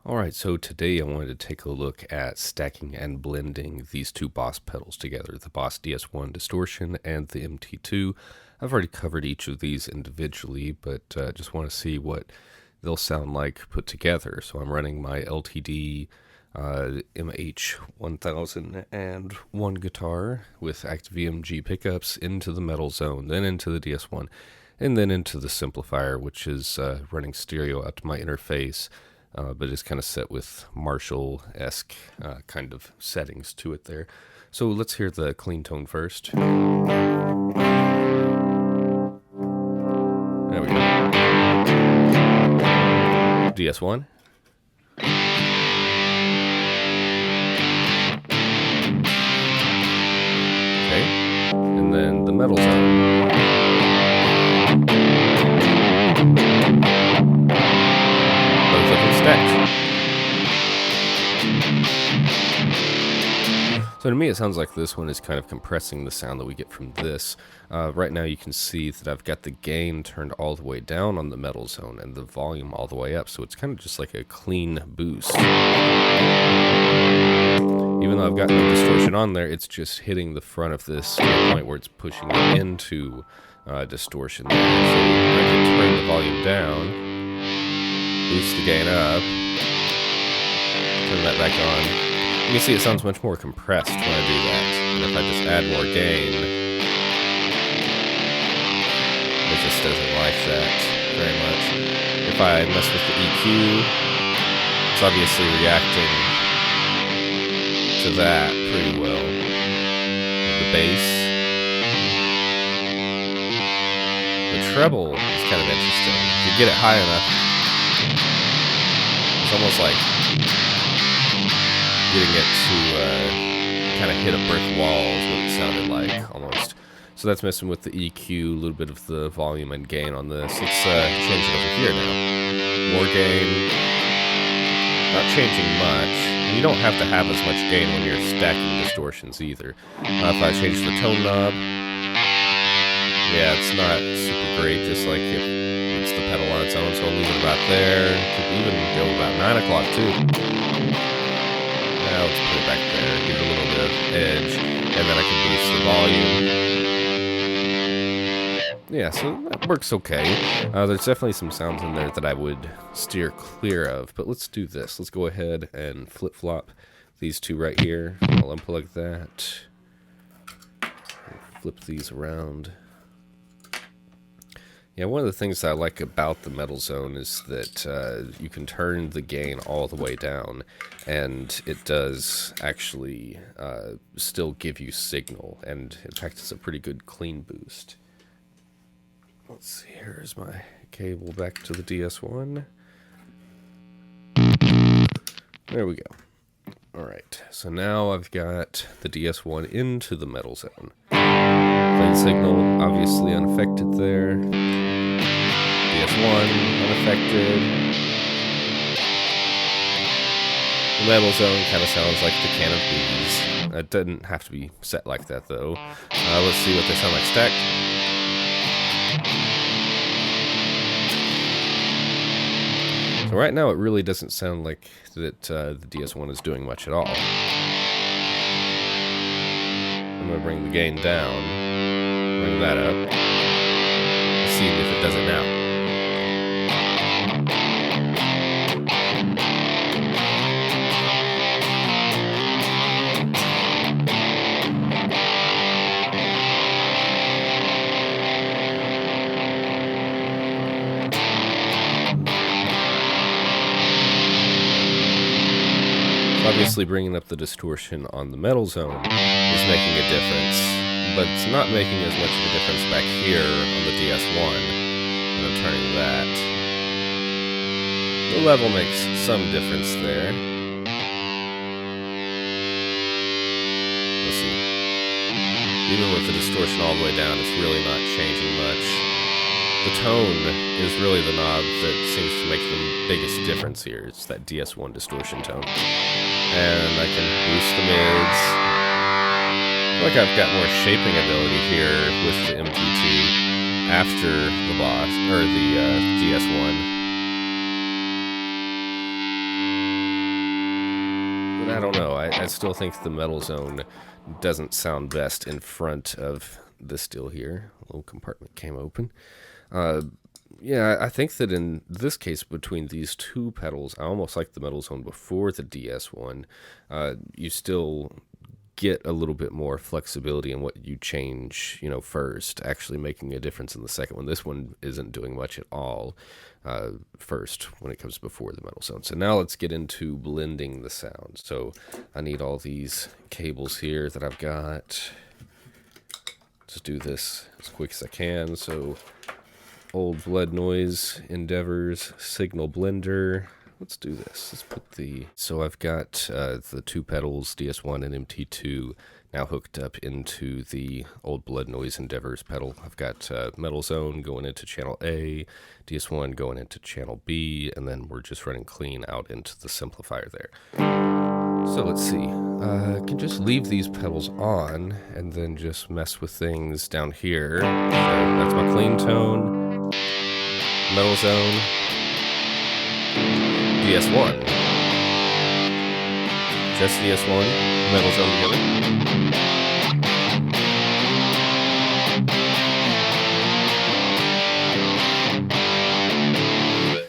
Alright, so today I wanted to take a look at stacking and blending these two Boss pedals together, the Boss DS-1 Distortion and the MT-2. I've already covered each of these individually, but just want to see what they'll sound like put together. So I'm running my LTD MH1001 guitar with active EMG pickups into the metal zone, then into the DS-1, and then into the Simplifier, which is running stereo out to my interface. But it's kind of set with Marshall-esque kind of settings to it there. So let's hear the clean tone first. There we go. DS-1. Okay. And then the metal zone. So to me it sounds like this one is kind of compressing the sound that we get from this. Right now you can see that I've got the gain turned all the way down on the metal zone and the volume all the way up, so it's kind of just like a clean boost. Even though I've got no distortion on there, it's just hitting the front of this to the point where it's pushing it into distortion there. So I can turn the volume down, boost the gain up, turn that back on. You can see it sounds much more compressed when I do that. And if I just add more gain, it just doesn't like that very much. If I mess with the EQ, it's obviously reacting to that pretty well. The bass. The treble is kind of interesting. If you get it high enough, it's almost like getting it to kind of hit a brick wall is what it sounded like, almost. So that's messing with the EQ, a little bit of the volume and gain on this. Let's change it over here now. More gain. Not changing much. And you don't have to have as much gain when you're stacking distortions either. If I change the tone knob, yeah, it's not super great, just like if it's the pedal on its own, so I'll leave it about there. Could even go about 9 o'clock too. Now let's put it back there, give it a little bit of edge, and then I can boost the volume. Yeah, so that works okay. There's definitely some sounds in there that I would steer clear of, but let's do this. Let's go ahead and flip-flop these two right here. I'll unplug that. Flip these around. Yeah, one of the things that I like about the metal zone is that you can turn the gain all the way down, and it does actually still give you signal, and in fact it's a pretty good clean boost. Let's see, here's my cable back to the DS-1. There we go. Alright, so now I've got the DS-1 into the metal zone. Clean signal, obviously unaffected there. DS-1, unaffected. The metal zone kind of sounds like the can of bees. It doesn't have to be set like that though. Let's see what they sound like stacked. So right now it really doesn't sound like that the DS-1 is doing much at all. I'm going to bring the gain down, bring that up, see if it does it now. Obviously bringing up the distortion on the metal zone is making a difference, but it's not making as much of a difference back here on the DS-1 when I'm turning that. The level makes some difference there. Let's see. Even with the distortion all the way down, it's really not changing much. The tone is really the knob that seems to make the biggest difference here. It's that DS-1 distortion tone. And I can boost the mids. I feel like I've got more shaping ability here with the MT-2 after the Boss, or the DS-1. But I don't know. I still think the metal zone doesn't sound best in front of this deal here. A little compartment came open. Yeah, I think that in this case, between these two pedals, I almost like the metal zone before the DS-1. You still get a little bit more flexibility in what you change, first, actually making a difference in the second one. This one isn't doing much at all first when it comes before the metal zone. So now let's get into blending the sound. So I need all these cables here that I've got. Just do this as quick as I can. So Old Blood Noise Endeavor's Signal Blender. Let's do this. Let's put so I've got the two pedals, DS-1 and MT-2, now hooked up into the Old Blood Noise Endeavor's pedal. I've got Metal Zone going into channel A, DS-1 going into channel B, and then we're just running clean out into the Simplifier there. So let's see. I can just leave these pedals on and then just mess with things down here. So that's my clean tone, Metal Zone, DS-1. Just DS-1, Metal Zone together.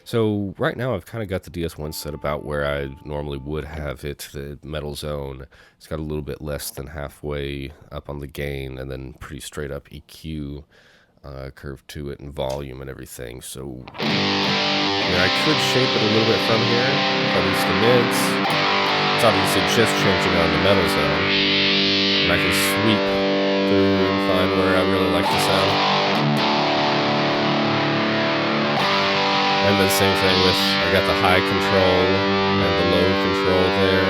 So right now I've kind of got the DS-1 set about where I normally would have it. The Metal Zone, it's got a little bit less than halfway up on the gain, and then pretty straight up EQ curve to it and volume and everything. So I could shape it a little bit from here, reduce the mids. It's obviously just changing on the Metal Zone, and I can sweep through and find where I really like the sound. And the same thing with, I got the high control and the low control there.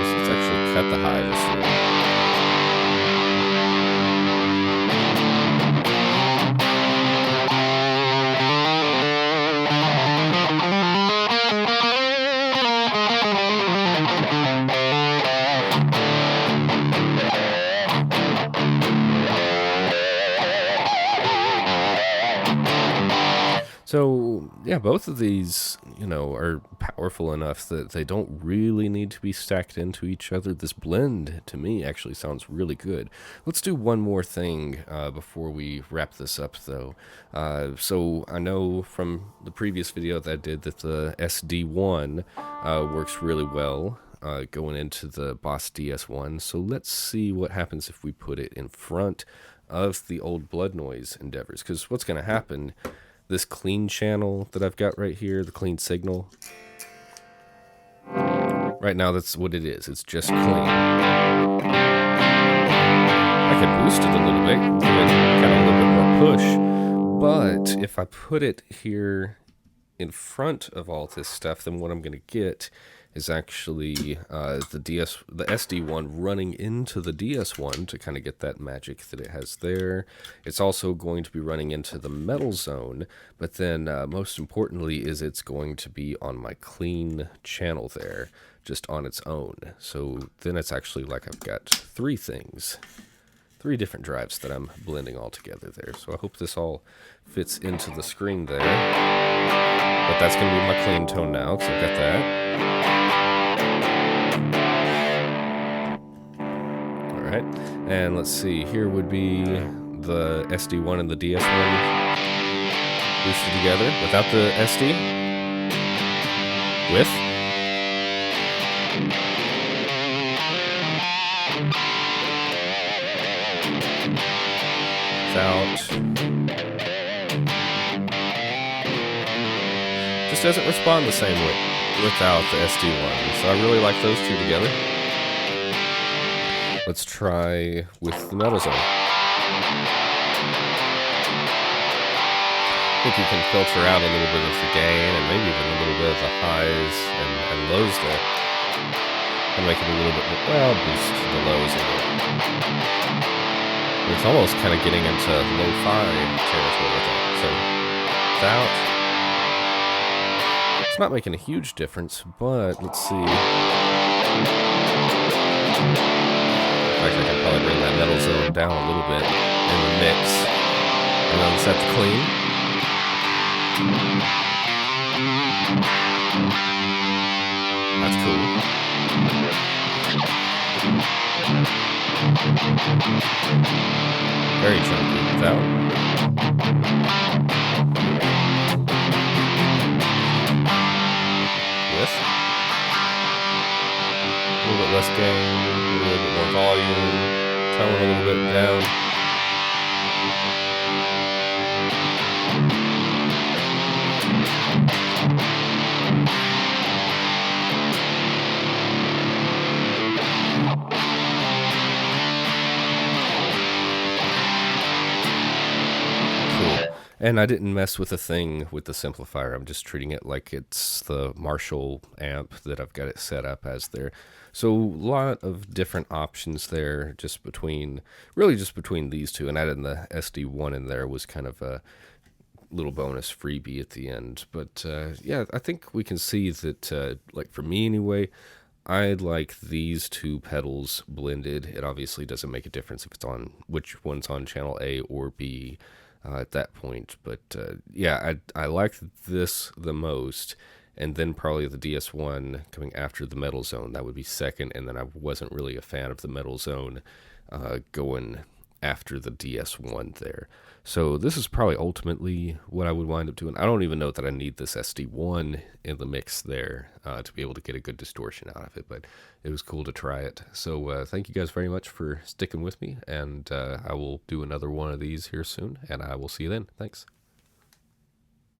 Let's actually cut the high just a little. So, yeah, both of these, are powerful enough that they don't really need to be stacked into each other. This blend, to me, actually sounds really good. Let's do one more thing before we wrap this up, though. So I know from the previous video that I did that the SD-1 works really well going into the Boss DS-1. So let's see what happens if we put it in front of the Old Blood Noise Endeavors. Because what's going to happen... This clean channel that I've got right here, the clean signal. Right now, that's what it is. It's just clean. I could boost it a little bit, give it kind of a little bit more push. But if I put it here in front of all this stuff, then what I'm going to get is actually the SD-1 running into the DS-1 to kind of get that magic that it has there. It's also going to be running into the Metal Zone, but then most importantly is it's going to be on my clean channel there, just on its own. So then it's actually like I've got three different drives that I'm blending all together there. So I hope this all fits into the screen there. But that's going to be my clean tone now, because I've got that. Alright, and let's see, here would be the SD-1 and the DS-1 boosted together without the SD. With. Without. Just doesn't respond the same way without the SD-1. So I really like those two together. Let's try with the Metal Zone. I think you can filter out a little bit of the gain and maybe even a little bit of the highs and lows there. And make it a little bit more, well, boost the lows a little. It's almost kind of getting into lo-fi territory with that. So, without. It's not making a huge difference, but let's see. In fact, I can probably bring that Metal Zone down a little bit in the mix. And then set to clean. That's cool. Very chunky. That one. With a little bit less gain, a little bit more volume, tone a little bit down. And I didn't mess with a thing with the Simplifier. I'm just treating it like it's the Marshall amp that I've got it set up as there. So a lot of different options there just between these two. And adding the SD-1 in there was kind of a little bonus freebie at the end. But yeah, I think we can see that, like for me anyway, I like these two pedals blended. It obviously doesn't make a difference if it's on which one's on channel A or B. At that point, but yeah, I like this the most, and then probably the DS-1 coming after the Metal Zone. That would be second, and then I wasn't really a fan of the Metal Zone going after the DS-1 there. So this is probably ultimately what I would wind up doing. I don't even know that I need this SD-1 in the mix there to be able to get a good distortion out of it, but it was cool to try it. So thank you guys very much for sticking with me, and I will do another one of these here soon, and I will see you then. Thanks.